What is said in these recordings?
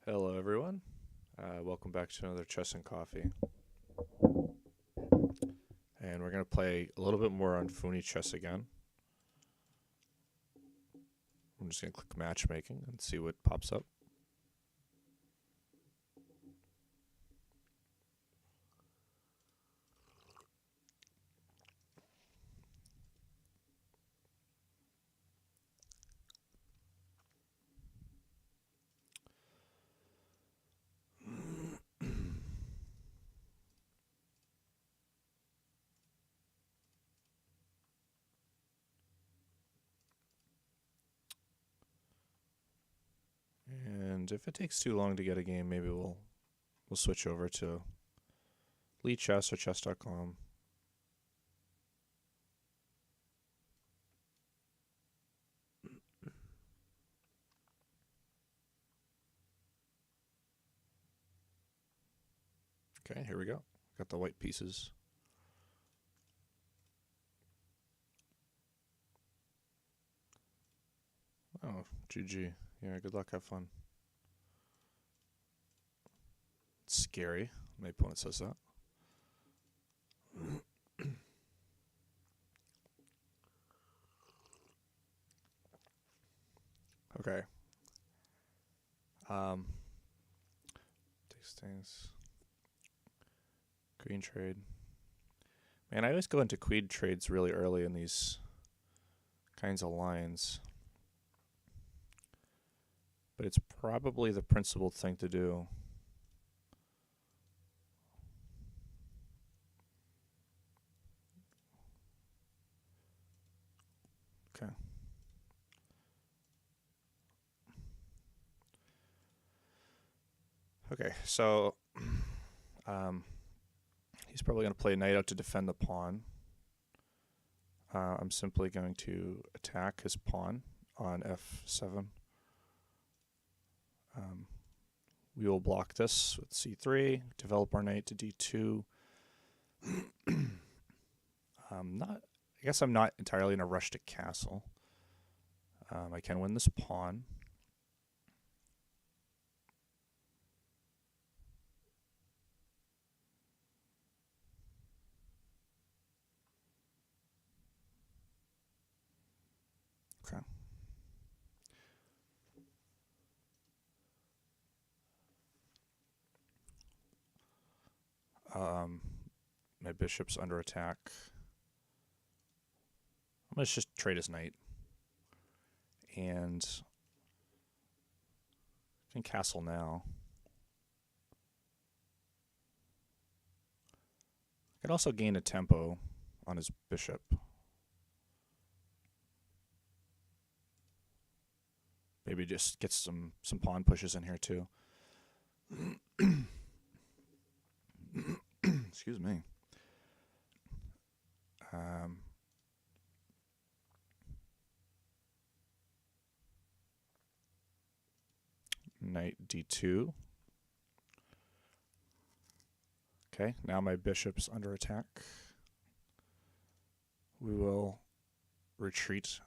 Hello, everyone. Welcome back to another Chess and Coffee. And we're going to play a little bit more on Funi Chess again. I'm just going to click matchmaking and see what pops up. And if it takes too long to get a game, maybe we'll switch over to Lee Chess or chess.com. Okay, here we go. Got the white pieces. Oh, GG. Yeah, good luck, have fun. It's scary. My opponent says that. Okay. Takes things. Green trade. Man, I always go into queen trades really early in these kinds of lines. But it's probably the principled thing to do. Okay. Okay, so he's probably going to play knight out to defend the pawn. I'm simply going to attack his pawn on f7. We will block this with c3, develop our knight to d2. I guess I'm not entirely in a rush to castle. I can win this pawn. Okay. My bishop's under attack. Let's just trade his knight. And I can castle now. I could also gain a tempo on his bishop. Maybe just get some pawn pushes in here too. Excuse me. Knight d2. Okay, now my bishop's under attack. We will retreat.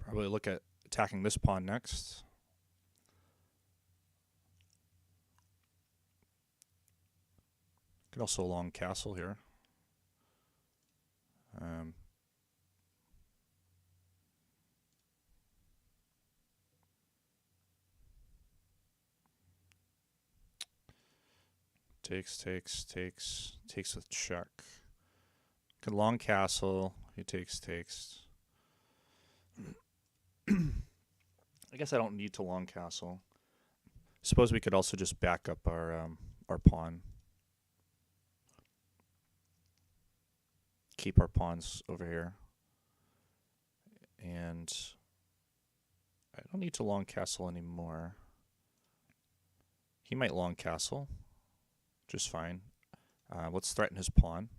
Probably look at attacking this pawn next. Could also long castle here. Takes with check. Could long castle. He takes. I guess I don't need to long castle. Suppose we could also just back up our pawn. Keep our pawns over here. And I don't need to long castle anymore. He might long castle. Just fine. Let's threaten his pawn.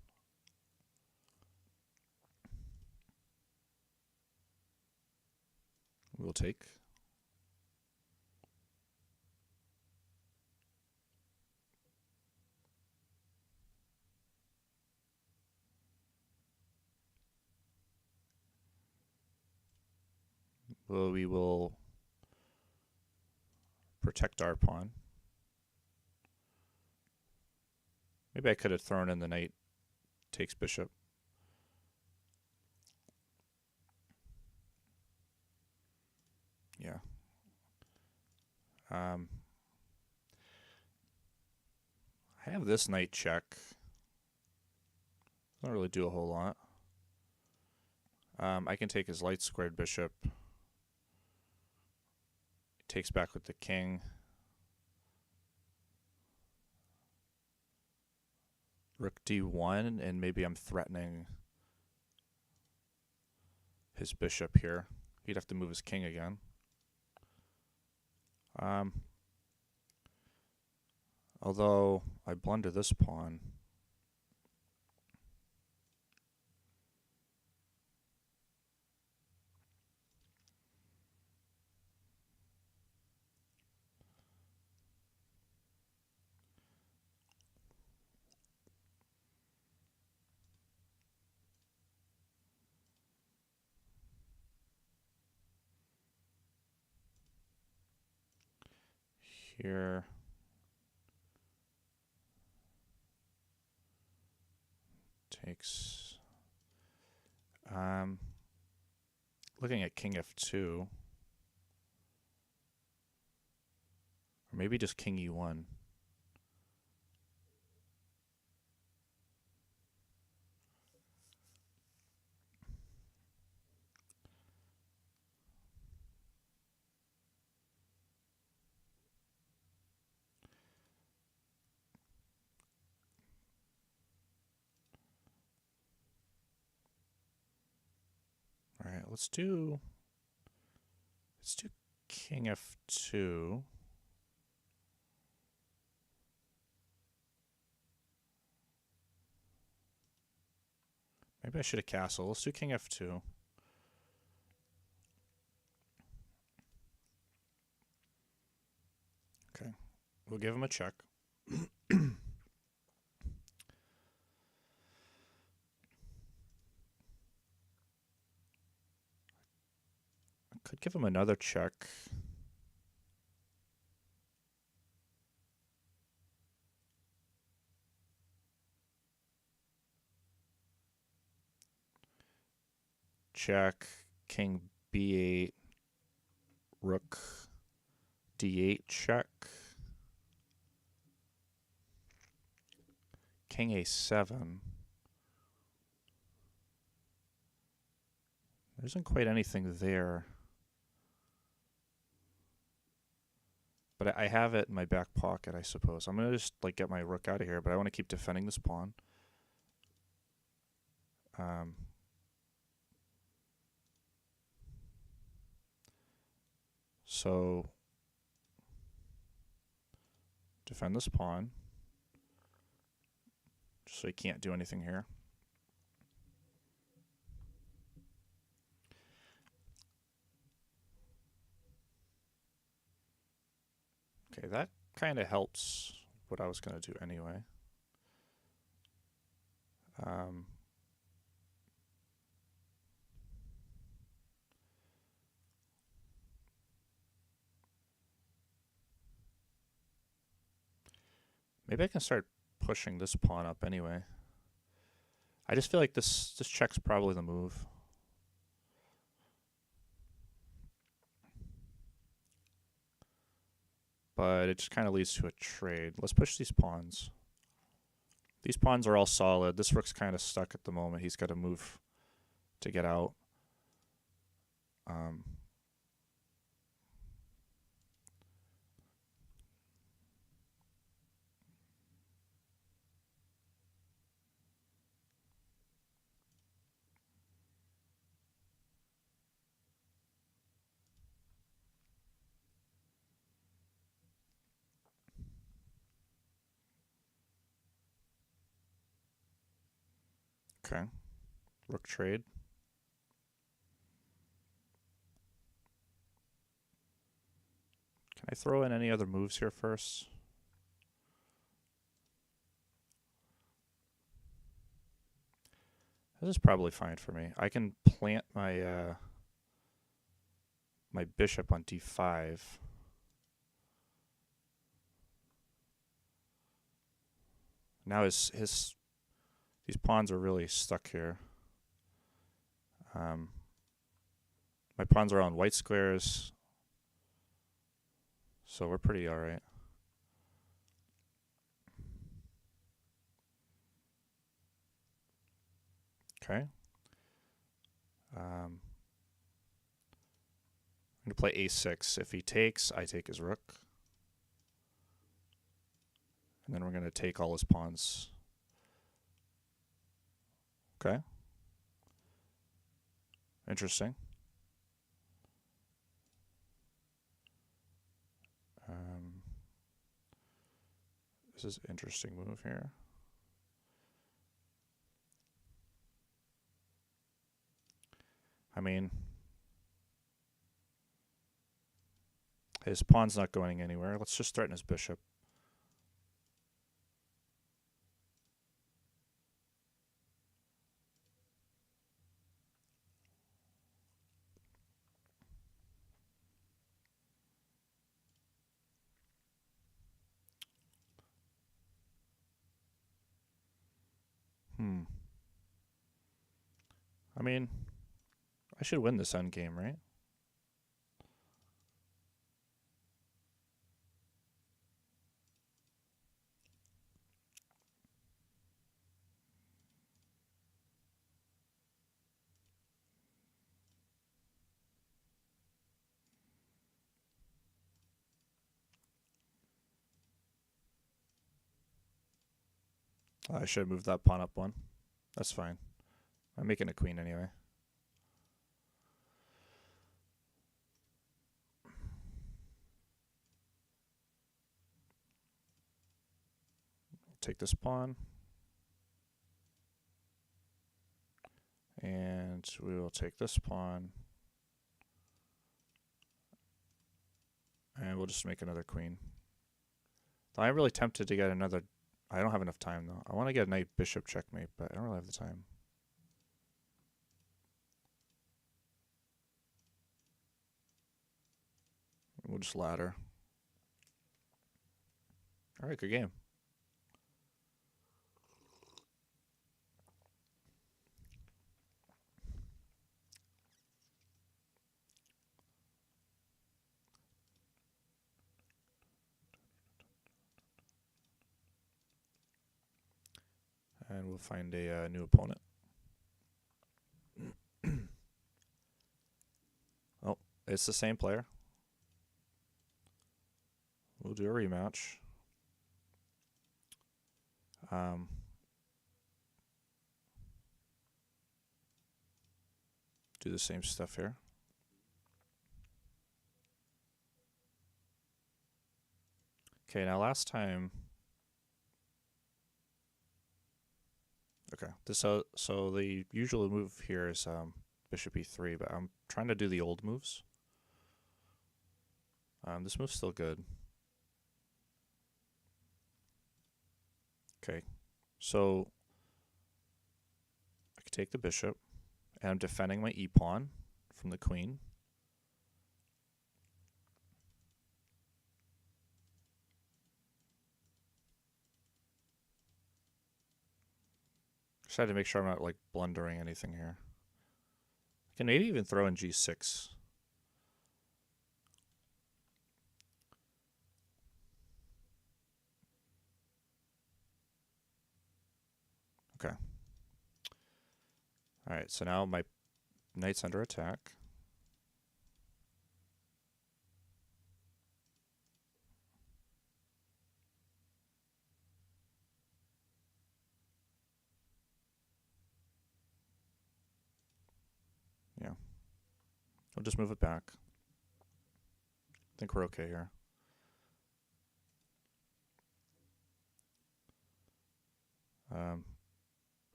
We'll take. Well, we will protect our pawn. Maybe I could have thrown in the knight takes bishop. Yeah. I have this knight check. Doesn't really do a whole lot. I can take his light squared bishop. Takes back with the king. Rook d1, and maybe I'm threatening his bishop here. He'd have to move his king again. Although I blunder this pawn. Here. Takes. Looking at king f2. Or maybe just king e1. All right, let's do king f2. Maybe I should have castled. Let's do king f2. Okay, we'll give him a check. Could give him another check. Check, king b8, rook d8 check, king a7. There isn't quite anything there. But I have it in my back pocket, I suppose. I'm going to just like get my rook out of here, but I want to keep defending this pawn. So defend this pawn, just so he can't do anything here. Okay, that kind of helps what I was going to do anyway. Maybe I can start pushing this pawn up anyway. I just feel like this check's probably the move. But it just kind of leads to a trade. Let's push these pawns. These pawns are all solid. This rook's kind of stuck at the moment. He's got to move to get out. Okay. Rook trade. Can I throw in any other moves here first? This is probably fine for me. I can plant my my bishop on d5. Now these pawns are really stuck here. My pawns are on white squares, so we're pretty alright. Okay. I'm going to play a6. If he takes, I take his rook. And then we're going to take all his pawns. Okay. Interesting. This is an interesting move here. I mean, his pawn's not going anywhere. Let's just threaten his bishop. I mean, I should win this endgame, right? I should have moved that pawn up one. That's fine. I'm making a queen anyway. Take this pawn. And we will take this pawn. And we'll just make another queen. I'm really tempted to get another. I don't have enough time though. I want to get a knight bishop checkmate, but I don't really have the time. We'll just ladder. All right, good game. And we'll find a new opponent. Oh, it's the same player. We'll do a rematch. Do the same stuff here. Okay, now last time. Okay, so the usual move here is bishop e3, but I'm trying to do the old moves. This move's still good. Okay, so I could take the bishop, and I'm defending my e-pawn from the queen. Just had to make sure I'm not like blundering anything here. I can maybe even throw in g6. Okay. All right, so now my knight's under attack. Yeah. I'll just move it back. I think we're okay here.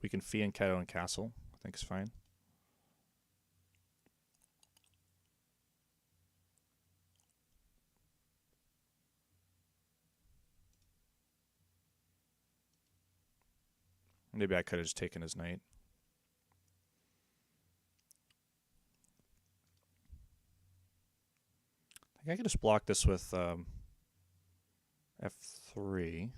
We can fee and Ketto and castle. I think it's fine. Maybe I could have just taken his knight. I can just block this with F3.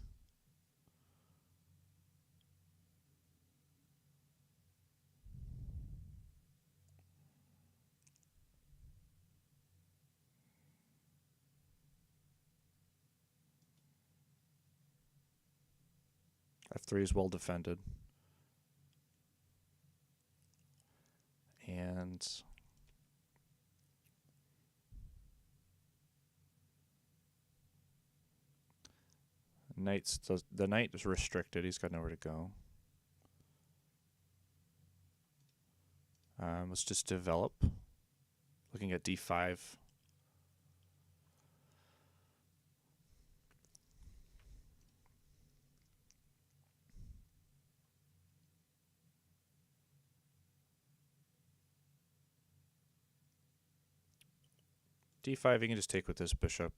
F3 is well defended. And the knight is restricted. He's got nowhere to go. Let's just develop. Looking at D5. D5, you can just take with this bishop.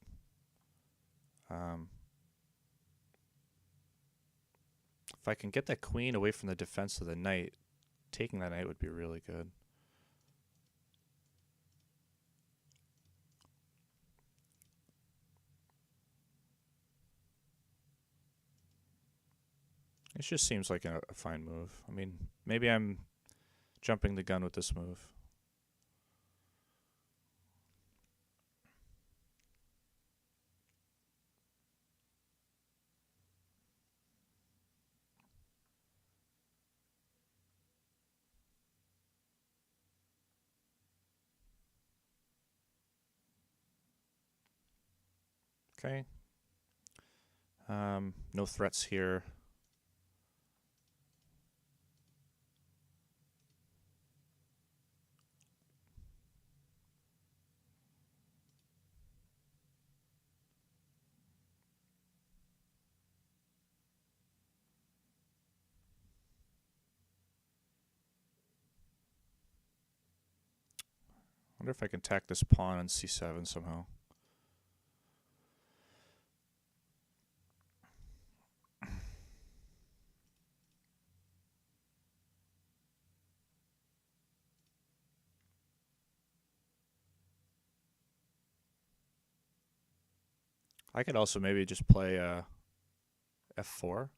If I can get that queen away from the defense of the knight, taking that knight would be really good. It just seems like a fine move. I mean, maybe I'm jumping the gun with this move. Okay. No threats here. Wonder if I can tack this pawn on C7 somehow. I could also maybe just play F4.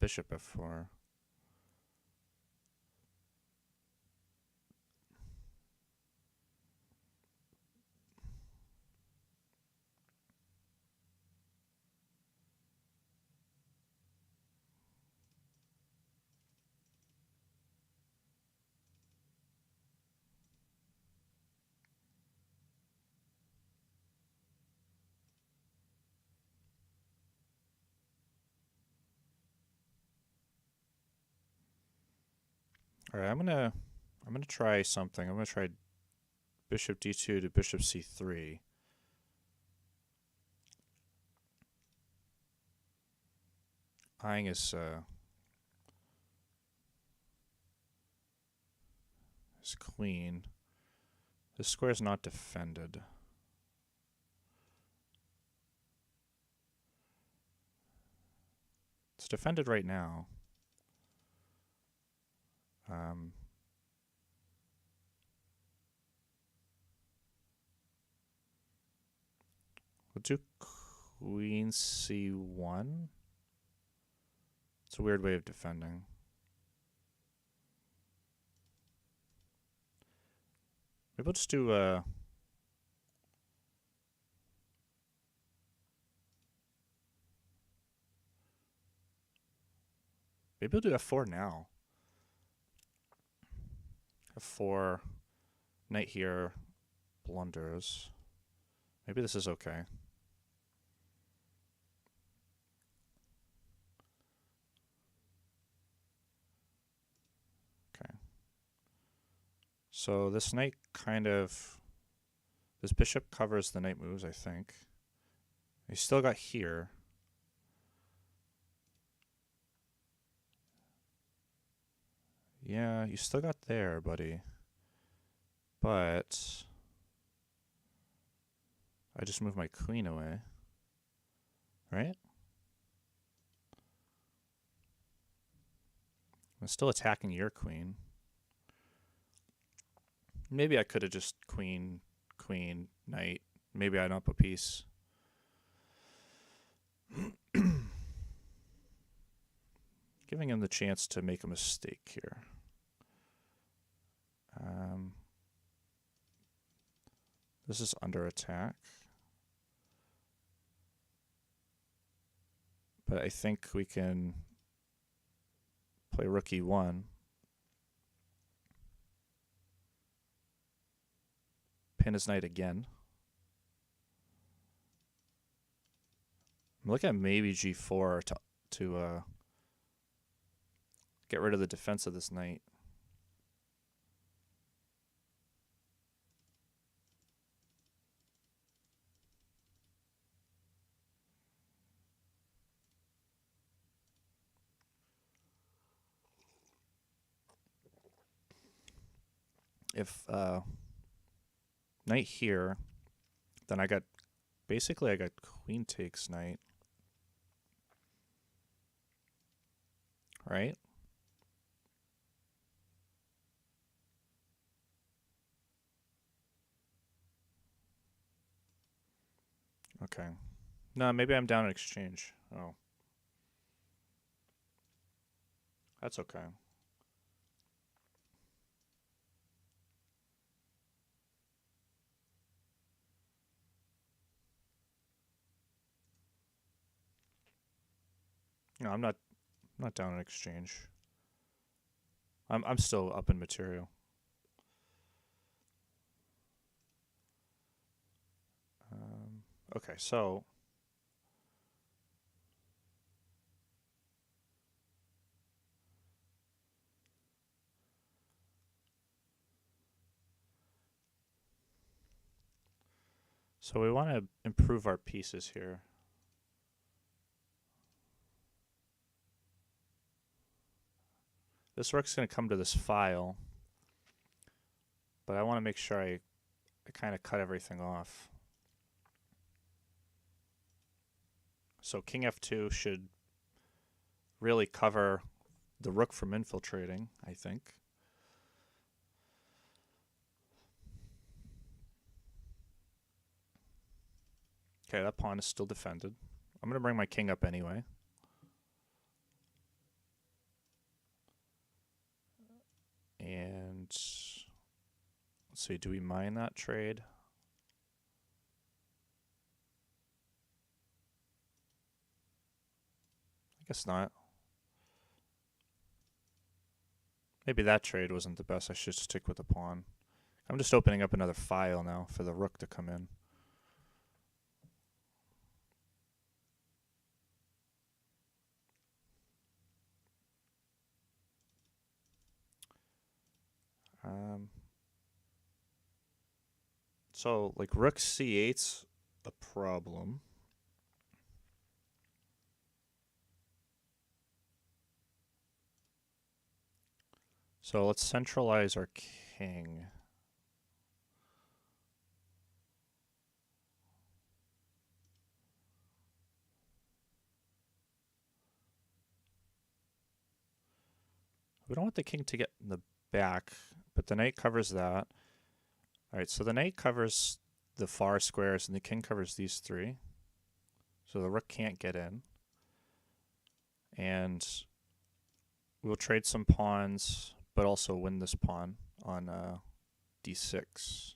Bishop F4. All right, I'm gonna try something. I'm gonna try bishop D2 to bishop C3. Eyeing his queen. This square is not defended. It's defended right now. We'll do queen C1. It's a weird way of defending. Maybe we'll just do maybe we'll do F4 now. F4, knight here, blunders. Maybe this is okay. Okay. So this knight this bishop covers the knight moves, I think. You still got here. Yeah, you still got there, buddy. But I just moved my queen away. Right? I'm still attacking your queen. Maybe I could have just queen queen, knight. Maybe I'm up a piece. Giving him the chance to make a mistake here. This is under attack. But I think we can play rook e1. Pin his knight again. I'm looking at maybe g4 to get rid of the defense of this knight. If knight here, then I got queen takes knight. Right? Okay. No, maybe I'm down in exchange. Oh. That's okay. No, I'm not down in exchange. I'm still up in material. Okay, so we want to improve our pieces here. This rook's going to come to this file, but I want to make sure I kind of cut everything off. So king f2 should really cover the rook from infiltrating, I think. Okay, that pawn is still defended. I'm going to bring my king up anyway. And let's see, do we mine that trade? I guess not. Maybe that trade wasn't the best. I should stick with the pawn. I'm just opening up another file now for the rook to come in. So, like, rook c8's a problem. So let's centralize our king. We don't want the king to get in the back, but the knight covers that. All right, so the knight covers the far squares and the king covers these three. So the rook can't get in. And we'll trade some pawns, but also win this pawn on d6.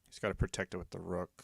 He's got to protect it with the rook.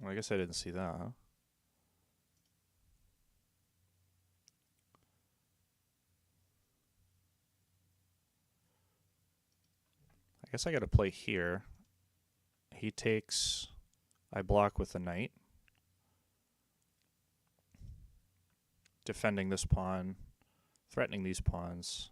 Well, I guess I didn't see that, huh? I guess I got to play here. He takes, I block with the knight. Defending this pawn, threatening these pawns.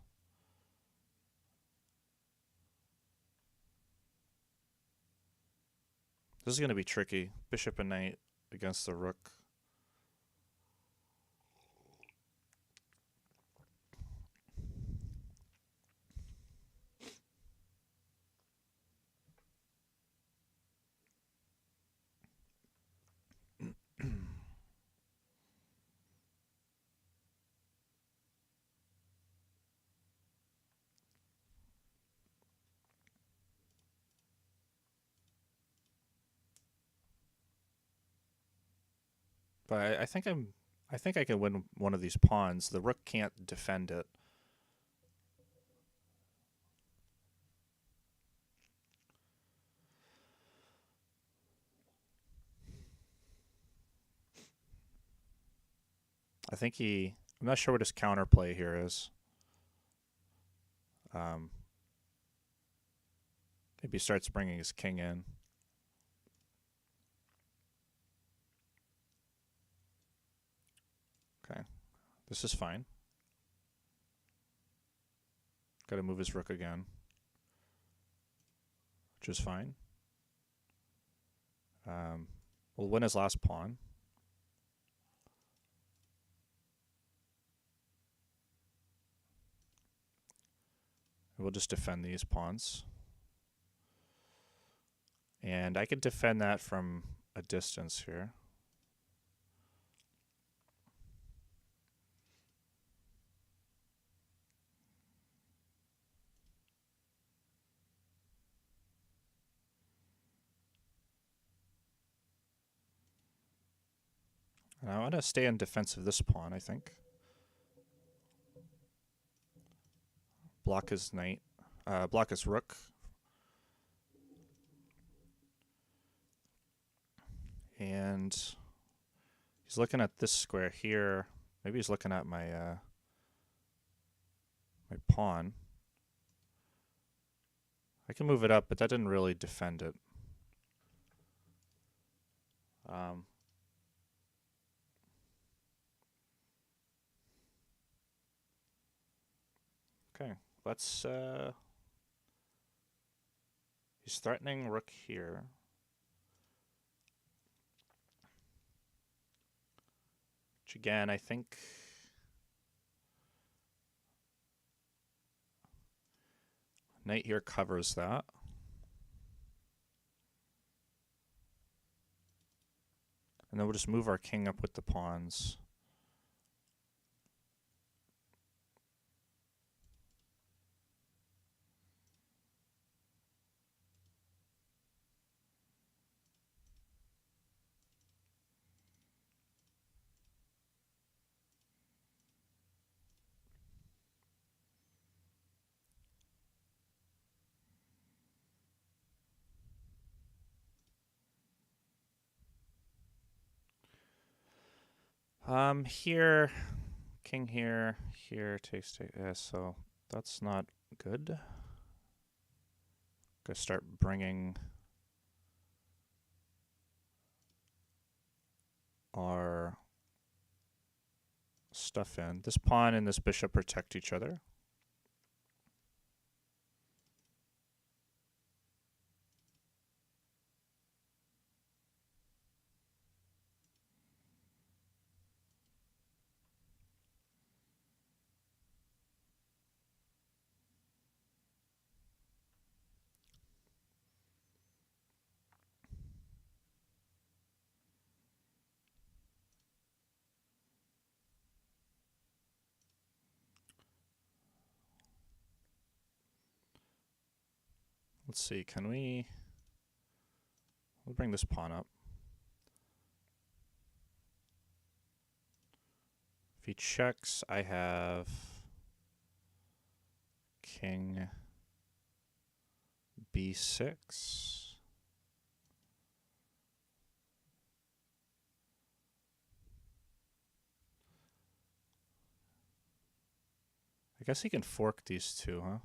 This is going to be tricky. Bishop and knight against the rook. But I think I think I can win one of these pawns. The rook can't defend it. I think I'm not sure what his counterplay here is. Maybe he starts bringing his king in. Okay, this is fine. Got to move his rook again, which is fine. We'll win his last pawn. We'll just defend these pawns. And I can defend that from a distance here. And I want to stay in defense of this pawn, I think. Block his knight. Block his rook. And he's looking at this square here. Maybe he's looking at my my pawn. I can move it up, but that didn't really defend it. Okay, let's. He's threatening rook here. Which again, I think. Knight here covers that. And then we'll just move our king up with the pawns. Here, king here, takes, so that's not good. Gonna start bringing our stuff in. This pawn and this bishop protect each other. Let's see, can we... We'll bring this pawn up. If he checks, I have king b6. I guess he can fork these two, huh?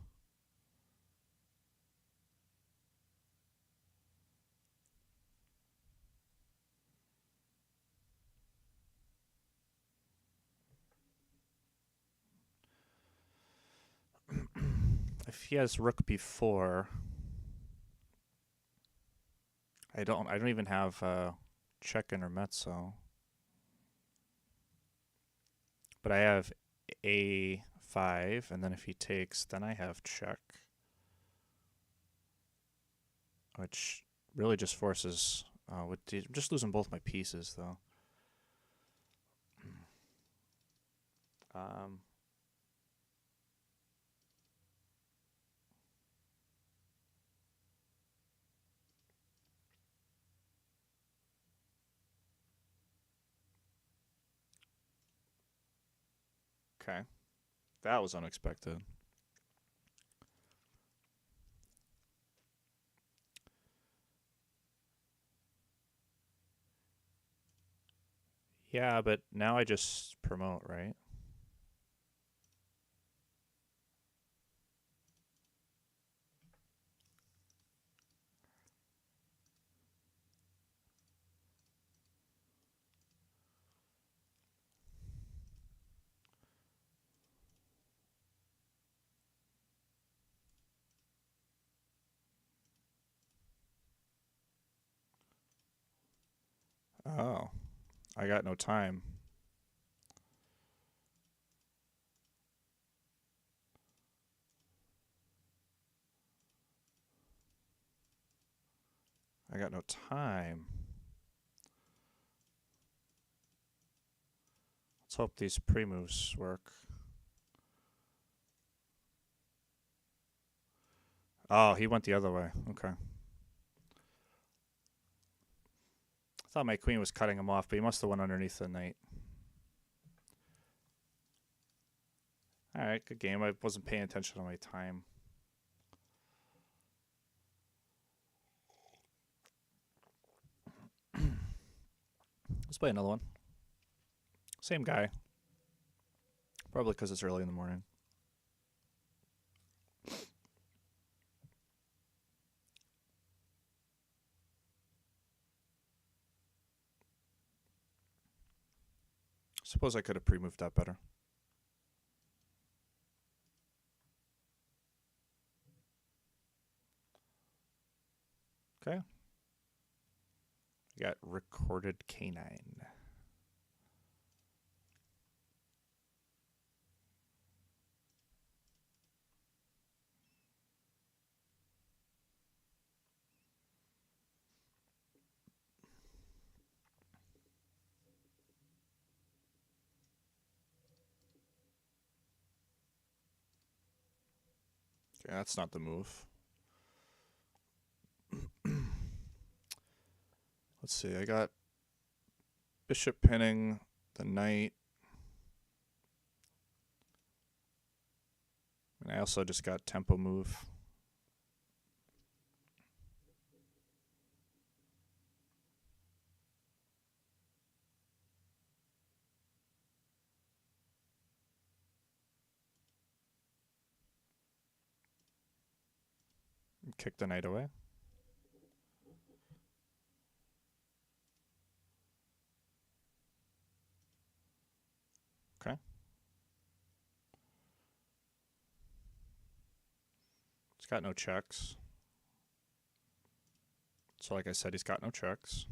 If he has rook b4, I don't even have check intermezzo. But I have A5, and then if he takes, then I have check. Which really just forces... I'm just losing both my pieces, though. Okay. That was unexpected. Yeah, but now I just promote, right? Oh, I got no time. I got no time. Let's hope these pre-moves work. Oh, he went the other way. Okay. I thought my queen was cutting him off, but he must have went underneath the knight. Alright, good game. I wasn't paying attention to my time. Let's play another one. Same guy. Probably because it's early in the morning. Suppose I could have pre-moved that better. Okay. We got recorded K9. Okay, that's not the move. Let's see, I got bishop pinning the knight. And I also just got tempo move. Kick the knight away. Okay. He's got no checks. So like I said, he's got no checks.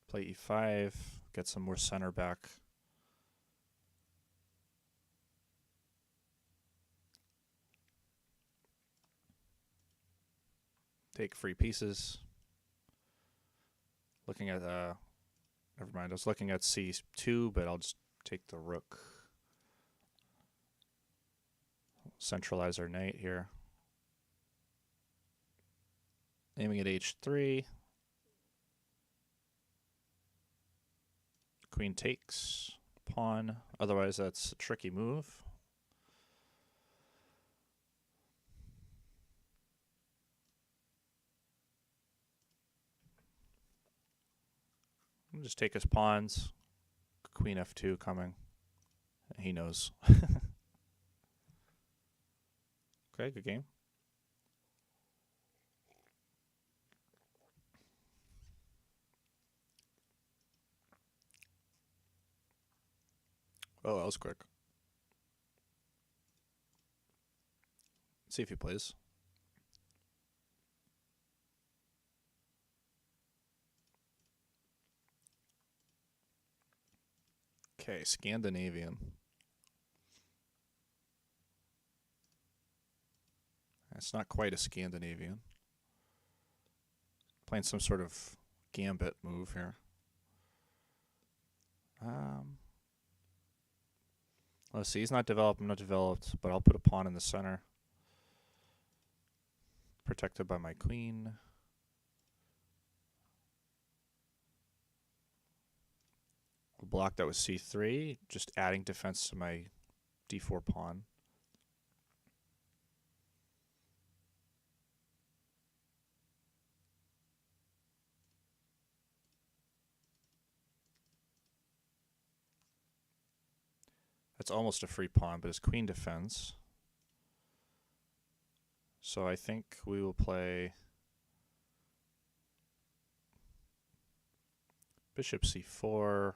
Play e5, get some more center back. Take free pieces. Looking at, never mind, I was looking at c2, but I'll just take the rook. Centralize our knight here. Aiming at h3. Queen takes, pawn. Otherwise, that's a tricky move. I'll just take his pawns. Queen f2 coming. He knows. Okay, good game. Oh, that was quick. see if he plays. Okay, Scandinavian. It's not quite a Scandinavian. Playing some sort of gambit move here. Let's see, he's not developed, I'm not developed, but I'll put a pawn in the center. Protected by my queen. We'll block that with c3, just adding defense to my d4 pawn. That's almost a free pawn, but his queen defends. So I think we will play bishop c4.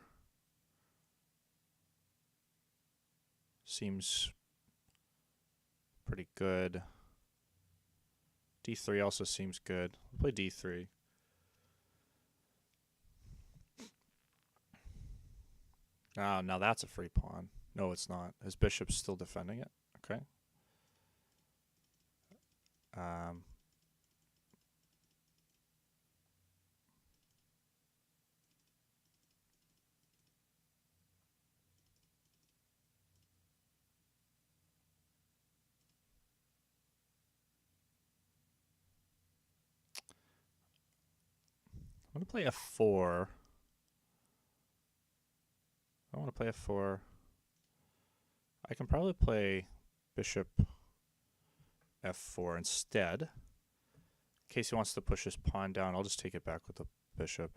Seems pretty good. d3 also seems good. We'll play d3. Now that's a free pawn. No, it's not. His bishop's still defending it. Okay. I'm going to play f4. I want to play f4. I can probably play bishop f4 instead. In case he wants to push his pawn down, I'll just take it back with the bishop.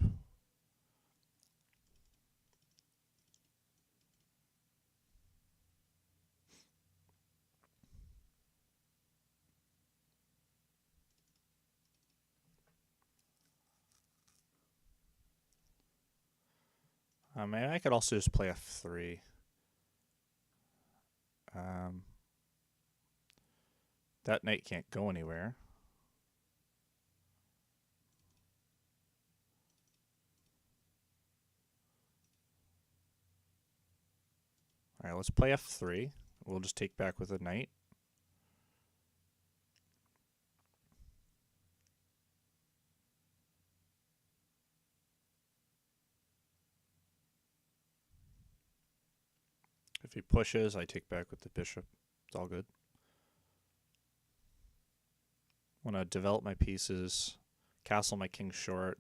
I could also just play f3. That knight can't go anywhere. All right, let's play f3. We'll just take back with a knight. If he pushes, I take back with the bishop. It's all good. I want to develop my pieces, castle my king short.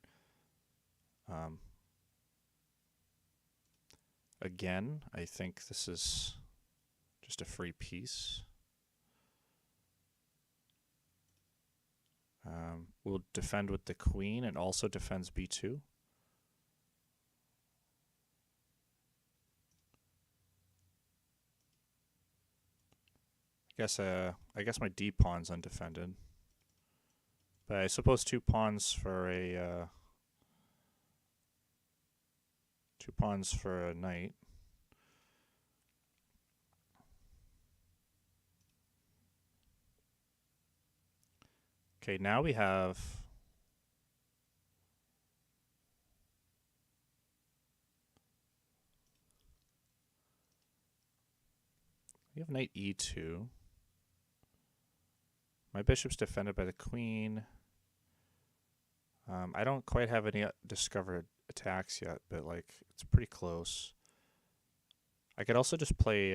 Again, I think this is just a free piece. We'll defend with the queen and also defends b2. I guess my d pawn's undefended. But I suppose two pawns for a knight. Okay, now we have knight e2. My bishop's defended by the queen. I don't quite have any discovered attacks yet, but like it's pretty close. I could also just play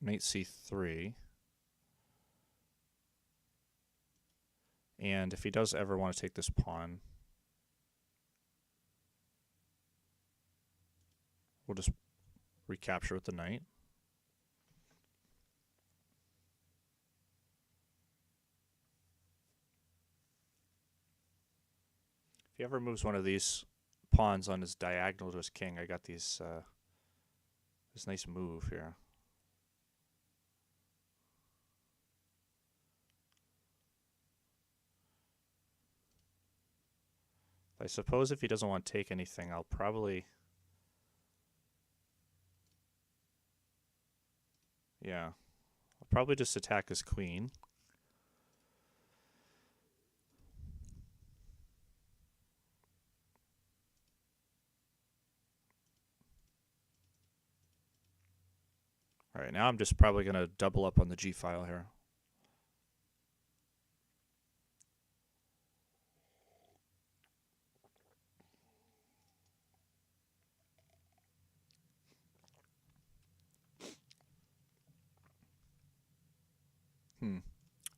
knight c3. And if he does ever want to take this pawn, we'll just recapture with the knight. If he ever moves one of these pawns on his diagonal to his king, I got these this nice move here. I suppose if he doesn't want to take anything, I'll probably probably just attack his queen. All right, now I'm just probably going to double up on the G file here.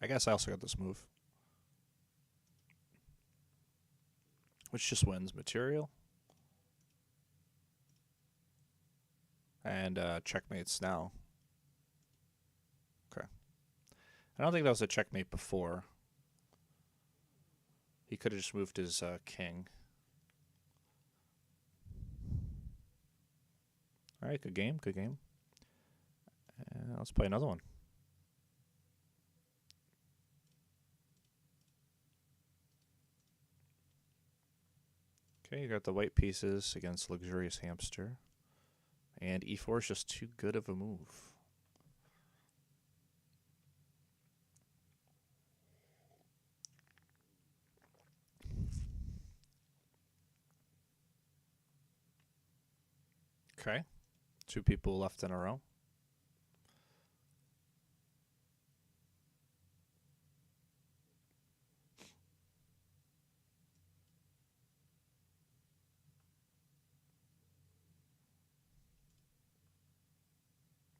I guess I also got this move. Which just wins material. And checkmates now. Okay. I don't think that was a checkmate before. He could have just moved his king. All right, good game, good game. Let's play another one. Okay, you got the white pieces against Luxurious Hamster. And e4 is just too good of a move. Okay, 2 people left in a row.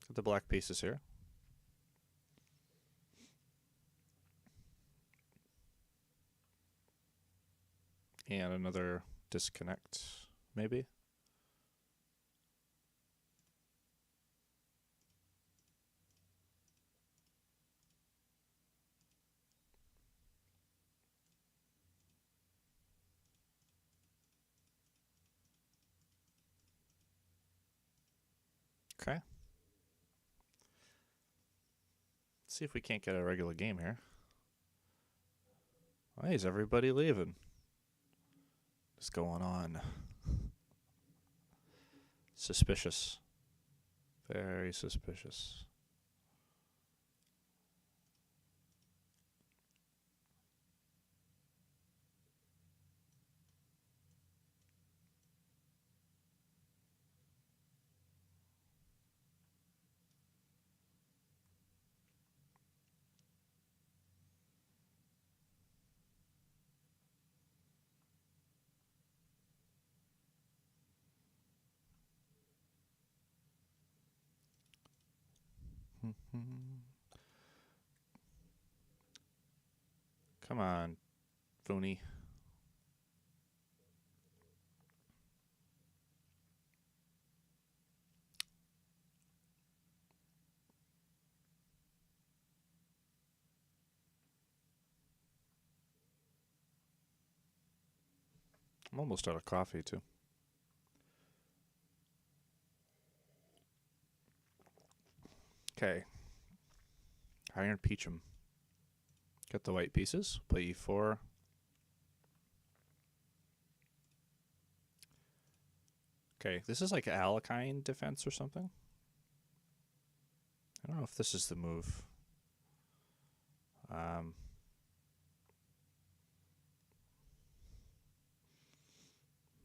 Got the black pieces here. And another disconnect, maybe. Okay. Let's see if we can't get a regular game here. Why is everybody leaving? What's going on? Suspicious. Very suspicious. Come on, Fooney. I'm almost out of coffee, too. Okay. Iron Peachum. Got the white pieces. Play e4. Okay, this is like Alekhine defense or something. I don't know if this is the move.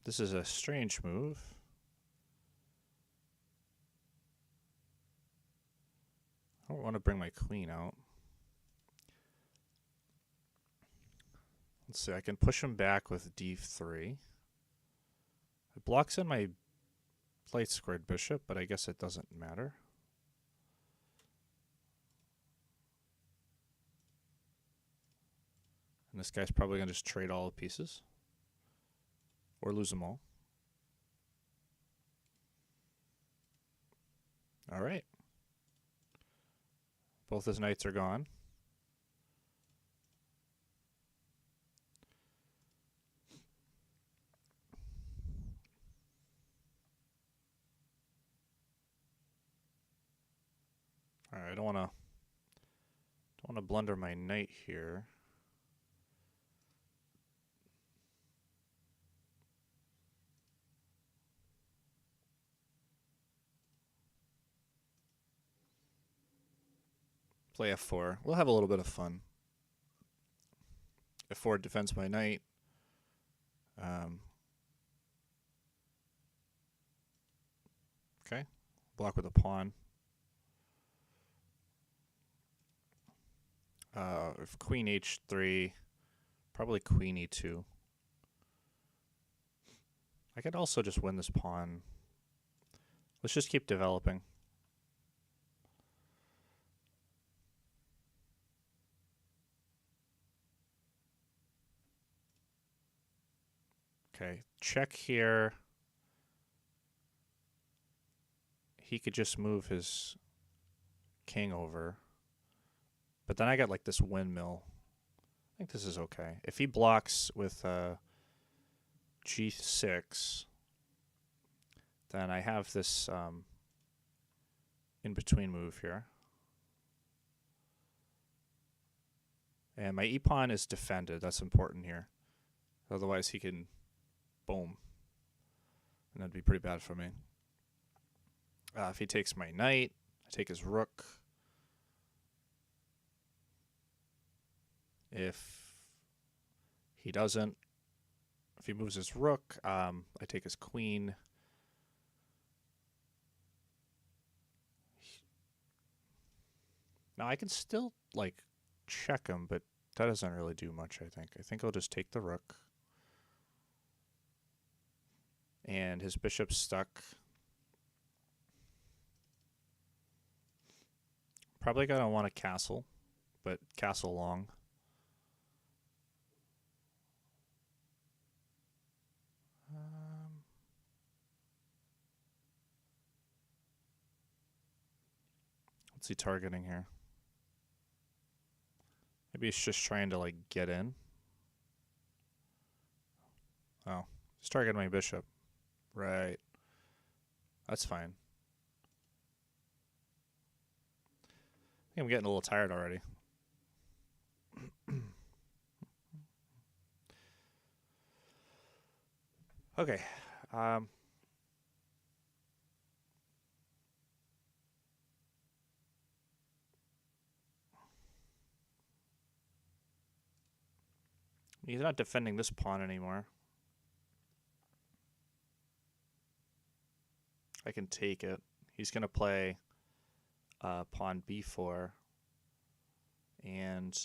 This is a strange move. I don't want to bring my queen out. Let's see, I can push him back with d3. It blocks in my light squared bishop, but I guess it doesn't matter. And this guy's probably going to just trade all the pieces. Or lose them all. All right. Both his knights are gone. All right, I don't want to blunder my knight here. Play f4. We'll have a little bit of fun. F4 defends my knight. Okay. Block with a pawn. If queen h3, probably queen e2. I could also just win this pawn. Let's just keep developing. Okay, check here. He could just move his king over. But then I got like this windmill. I think this is okay. If he blocks with g6, then I have this in-between move here. And my e-pawn is defended. That's important here. Otherwise he can boom. And that'd be pretty bad for me. If he takes my knight, I take his rook. If he doesn't, if he moves his rook, I take his queen. Now I can still like check him, but that doesn't really do much, I think. I think I'll just take the rook. And his bishop's stuck. Probably gonna want a castle, but castle long. What's he targeting here? Maybe he's just trying to like get in. Oh, he's targeting my bishop. Right. That's fine. I think I'm getting a little tired already. Okay. He's not defending this pawn anymore. I can take it. He's going to play pawn b4. And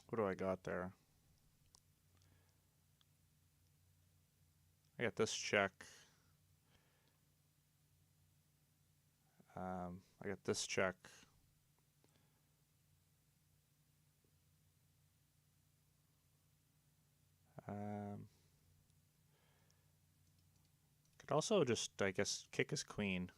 what do I got there? I got this check. I got this check. Could also just, I guess, kick his queen.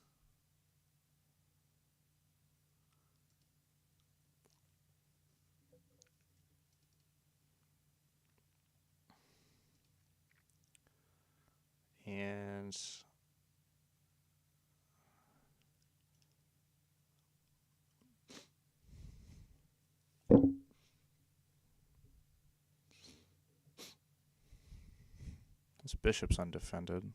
And this bishop's undefended.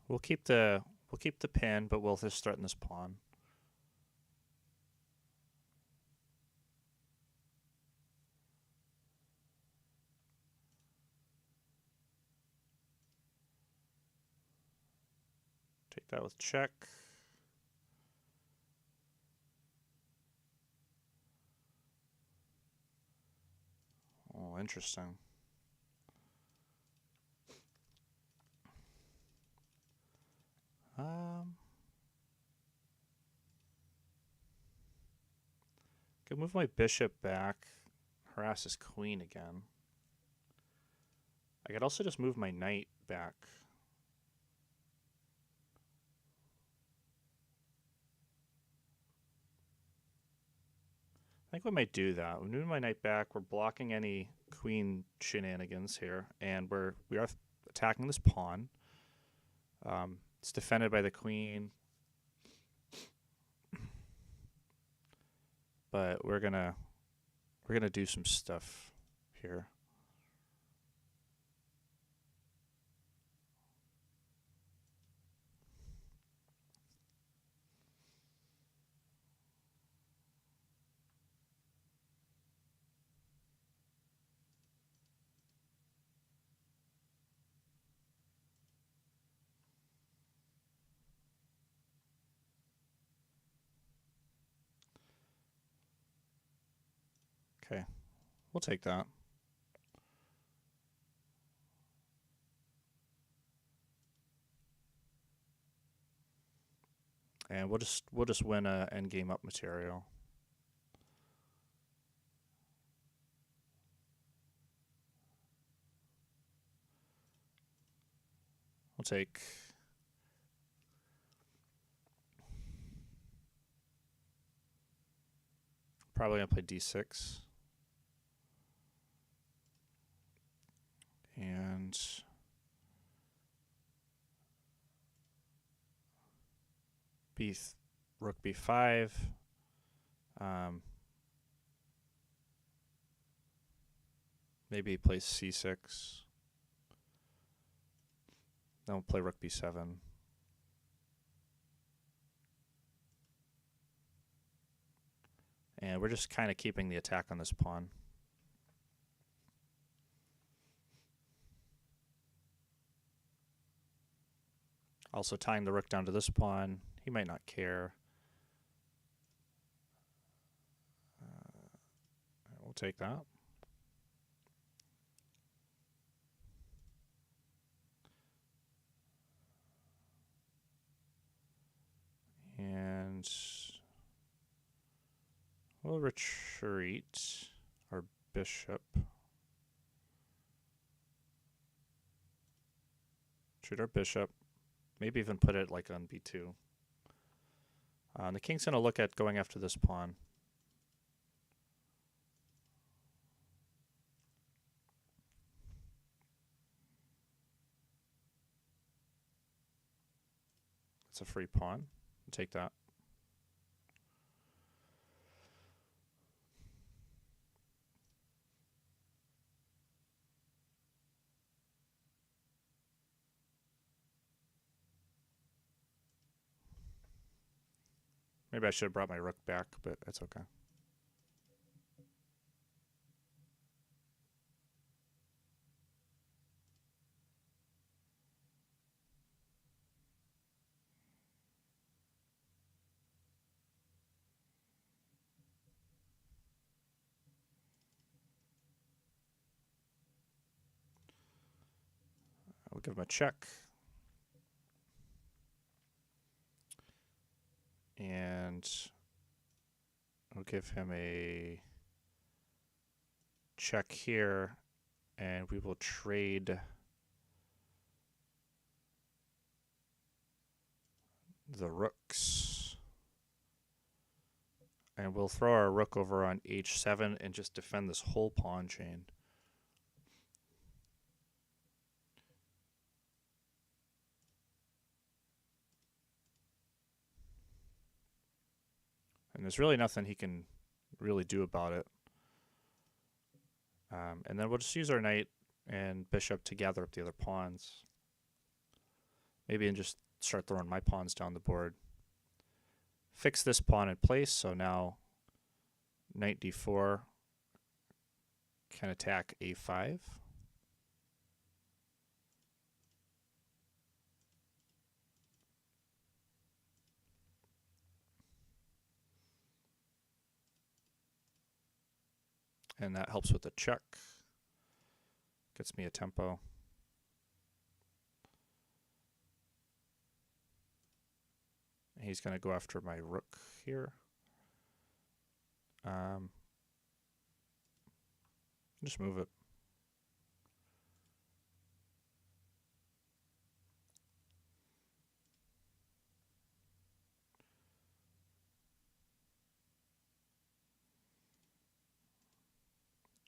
We'll keep the pin, but we'll just threaten this pawn. Take that with check. Oh, interesting. Could move my bishop back, harass his queen again. I could also just move my knight back. I think we might do that. We're moving my knight back. We're blocking any queen shenanigans here, and we are attacking this pawn. It's defended by the queen, but we're gonna do some stuff here. Okay, we'll take that. And we'll just win a endgame up material. We'll take probably gonna play d6. And rook b5. Maybe he plays c6. Then we'll play rook b7. And we're just kind of keeping the attack on this pawn. Also tying the rook down to this pawn. He might not care. We'll take that. And we'll retreat our bishop. Retreat our bishop. Maybe even put it like on b2. The king's going to look at going after this pawn. It's a free pawn. I'll take that. Maybe I should have brought my rook back, but that's okay. We'll give him a check. And I'll give him a check here, and we will trade the rooks. And we'll throw our rook over on h7 and just defend this whole pawn chain. And there's really nothing he can really do about it. And then we'll just use our knight and bishop to gather up the other pawns. Maybe and just start throwing my pawns down the board. Fix this pawn in place, so now knight d4 can attack a5. And that helps with the check. Gets me a tempo. He's going to go after my rook here. Just move it.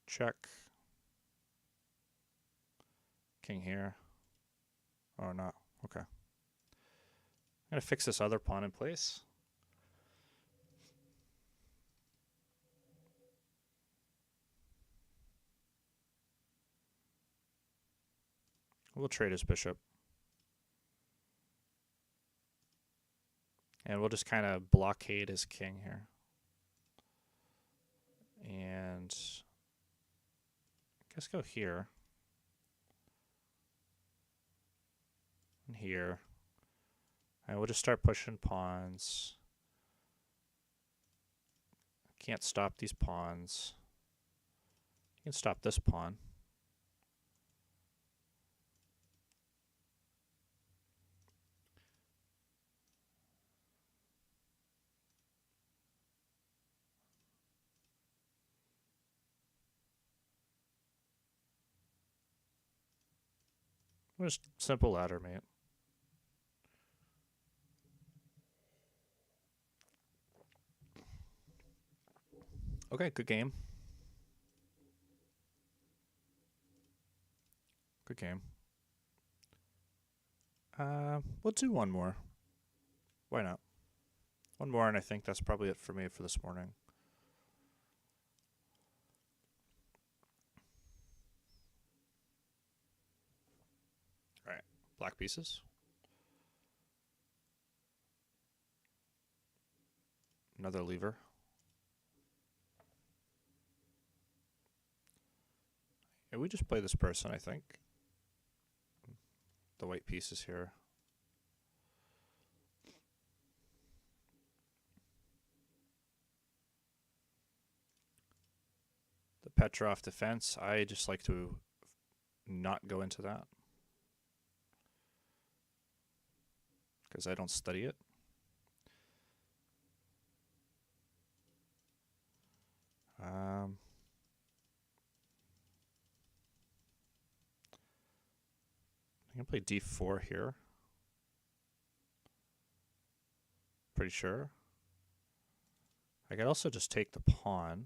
Check. King here. Oh, not. Okay. I'm going to fix this other pawn in place. We'll trade his bishop. And we'll just kind of blockade his king here. And I guess go here. And here. And we'll just start pushing pawns. Can't stop these pawns. You can stop this pawn. Just simple ladder mate. Okay, good game. Good game. We'll do one more. Why not? One more, and I think that's probably it for me for this morning. All right, black pieces. Another lever. Yeah, we just play this person, I think. The white pieces here. The Petrov defense, I just like to not go into that because I don't study it. I can play d4 here. Pretty sure. I could also just take the pawn.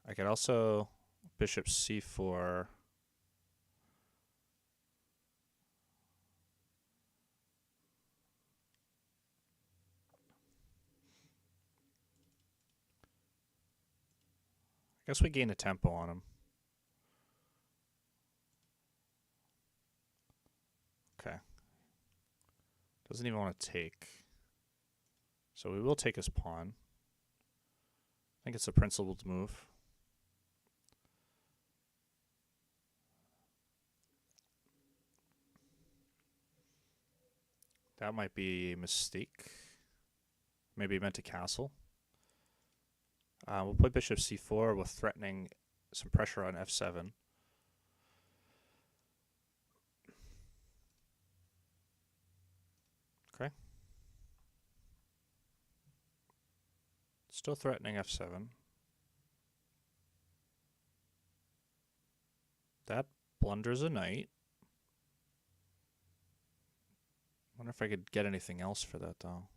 I could also bishop c4. I guess we gain a tempo on him. Okay. Doesn't even want to take. So we will take his pawn. I think it's a principled move. That might be a mistake. Maybe he meant to castle. We'll play bishop c4 with threatening some pressure on f7. Okay. Still threatening f7. That blunders a knight. Wonder if I could get anything else for that though.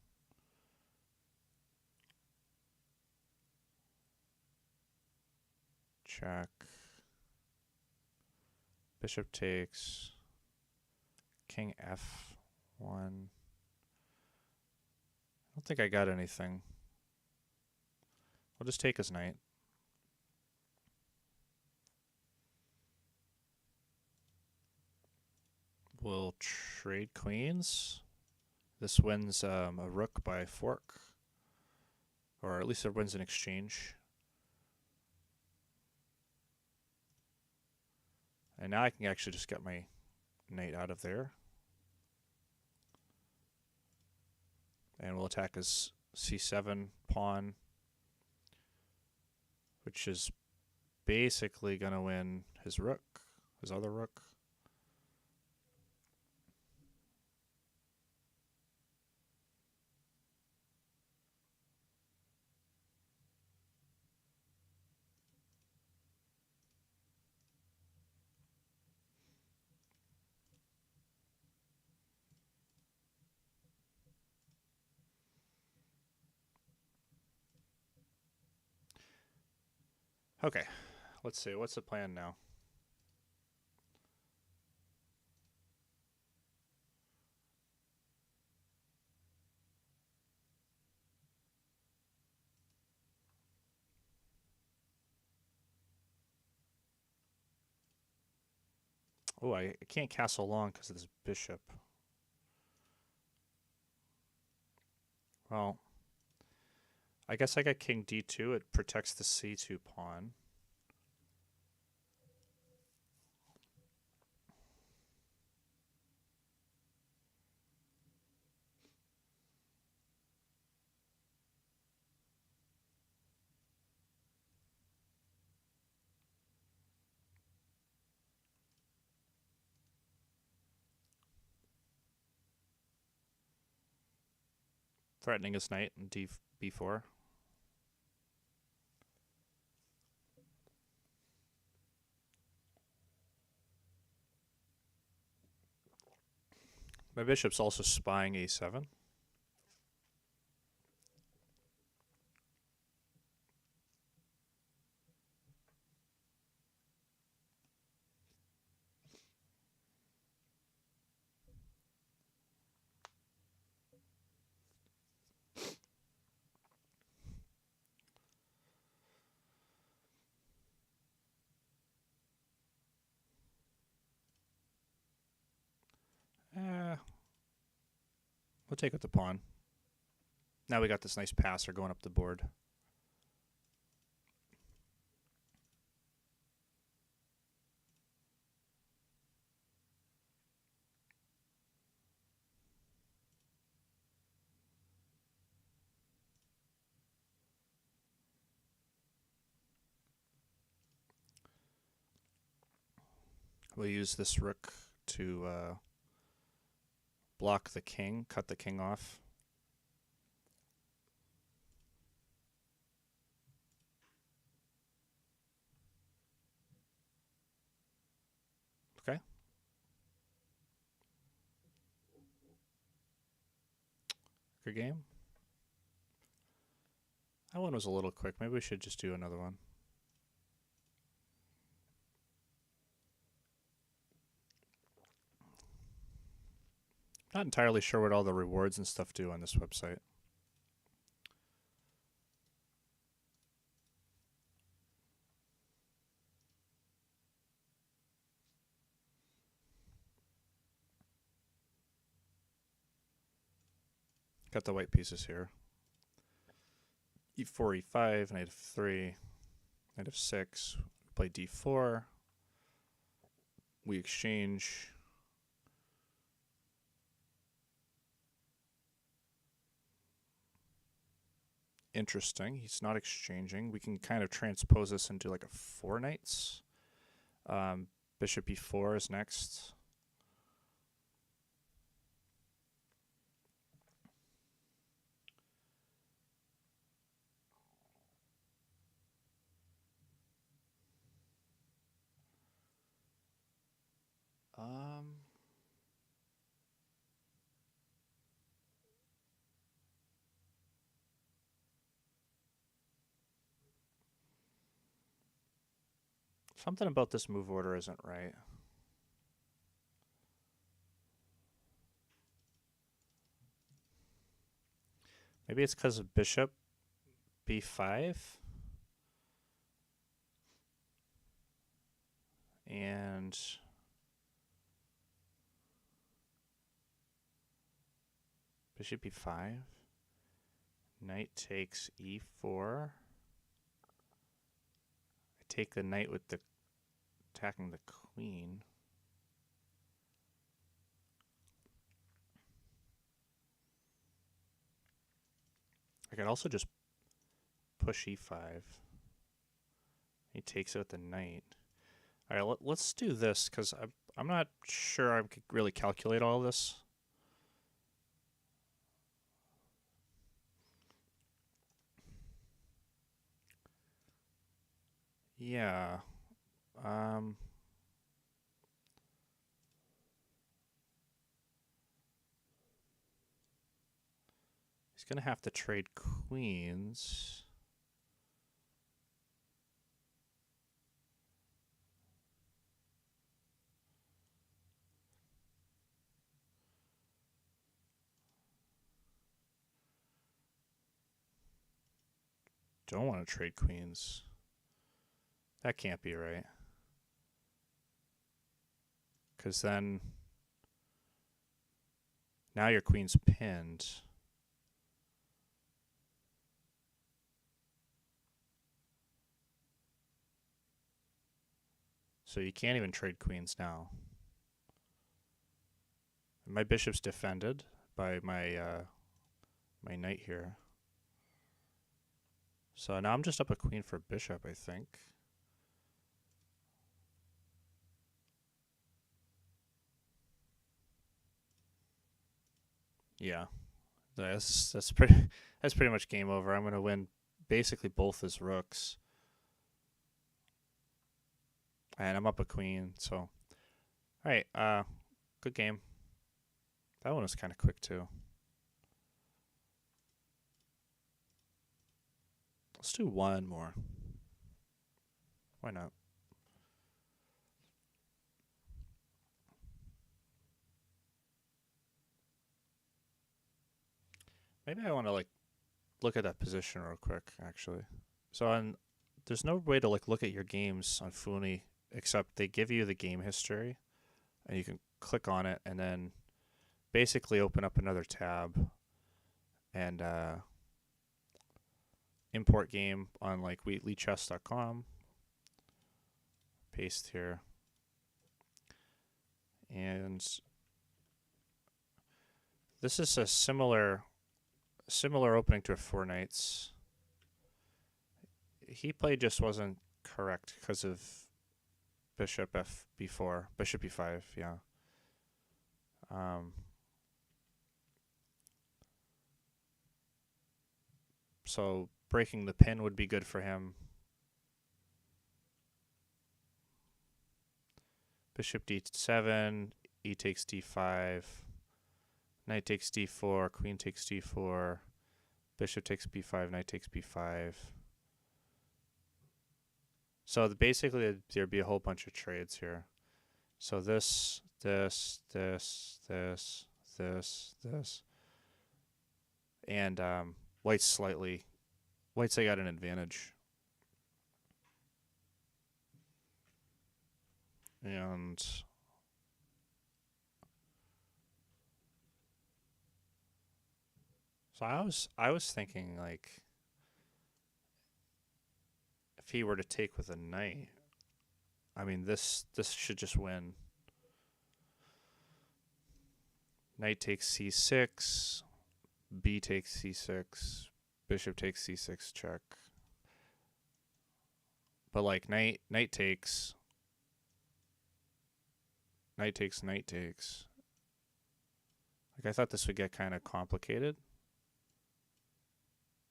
Check. Bishop takes. King f1. I don't think I got anything. I'll just take his knight. We'll trade queens. This wins a rook by fork. Or at least it wins an exchange. And now I can actually just get my knight out of there. And we'll attack his c7 pawn, which is basically going to win his rook, his other rook. Okay, let's see. What's the plan now? Oh, I can't castle long because of this bishop. Well, I guess I got king d2. It protects the c2 pawn. Threatening his knight in b4. My bishop's also spying a7. We'll take out the pawn. Now we got this nice passer going up the board. We'll use this rook to block the king, cut the king off. Okay. Good game. That one was a little quick. Maybe we should just do another one. Not entirely sure what all the rewards and stuff do on this website. Got the white pieces here. e4, e5, knight f3, knight f6. Play d4. We exchange. Interesting. He's not exchanging. We can kind of transpose this into like a 4 knights. Bishop e4 is next. Something about this move order isn't right. Maybe it's because of bishop b5 and bishop e5. Knight takes e4. I take the knight with the attacking the queen. I could also just push e5. He takes out the knight. All right, let's do this because I'm not sure I could really calculate all this. Yeah. He's going to have to trade queens. don't want to trade queens. That can't be right. Because then now your queen's pinned. So you can't even trade queens now. My bishop's defended by my my knight here. So now I'm just up a queen for bishop, I think. Yeah, that's pretty much game over. I'm gonna win basically both his rooks, and I'm up a queen. So, all right, good game. That one was kind of quick too. Let's do one more. Why not? Maybe I want to like look at that position real quick, actually. So there's no way to like look at your games on Funi except they give you the game history, and you can click on it and then basically open up another tab and import game on like wheatleychess.com. Paste here. And this is a similar opening to a Four Knights. He played just wasn't correct because of bishop b4, bishop e5, yeah. So breaking the pin would be good for him. Bishop d7, e takes d5, knight takes d4, queen takes d4, bishop takes b5, knight takes b5. So basically there'd be a whole bunch of trades here. So this. And White's they got an advantage. And so I was thinking like if he were to take with a knight, I mean this should just win. Knight takes c6, b takes c6, bishop takes c6 check. But like knight takes, knight takes, knight takes. Like I thought this would get kind of complicated.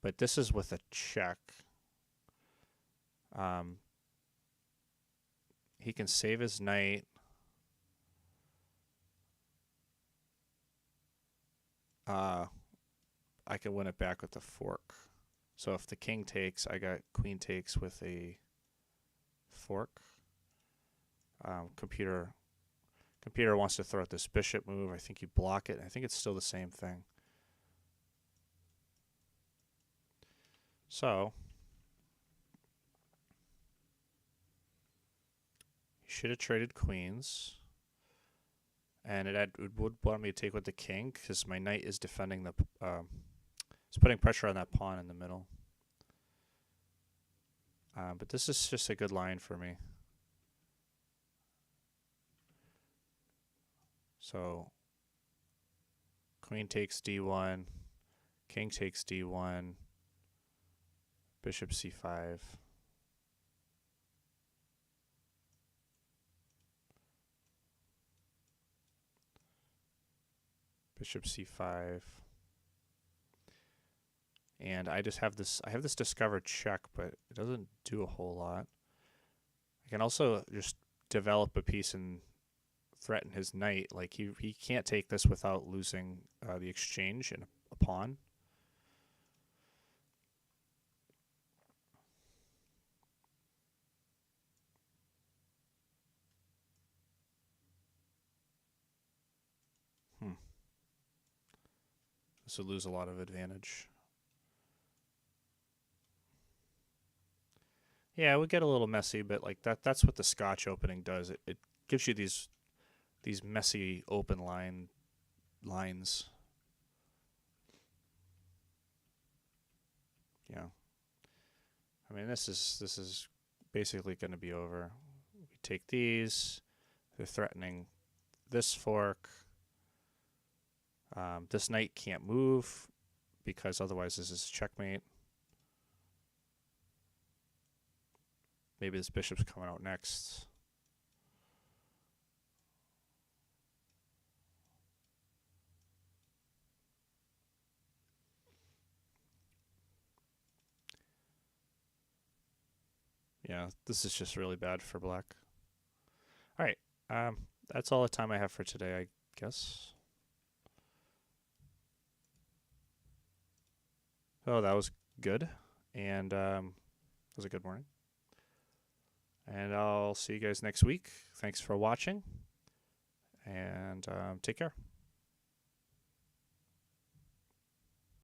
But this is with a check. He can save his knight. I can win it back with the fork. So if the king takes, I got queen takes with a fork. Computer wants to throw out this bishop move. I think you block it. I think it's still the same thing. So you should have traded queens. And it would want me to take with the king because my knight is defending the. It's putting pressure on that pawn in the middle. But this is just a good line for me. So queen takes d1, king takes d1, bishop c5. Bishop c5. And I just have this, I have this discovered check, but it doesn't do a whole lot. I can also just develop a piece and threaten his knight. Like he can't take this without losing the exchange and a pawn. This would lose a lot of advantage. Yeah, it would get a little messy, but like that's what the Scotch opening does. It gives you these messy open lines. Yeah. I mean, this is basically going to be over. We take these. They're threatening this fork. This knight can't move because otherwise this is checkmate. Maybe this bishop's coming out next. Yeah, this is just really bad for black. All right, that's all the time I have for today, I guess. Oh, that was good, and it was a good morning. And I'll see you guys next week. Thanks for watching, and take care.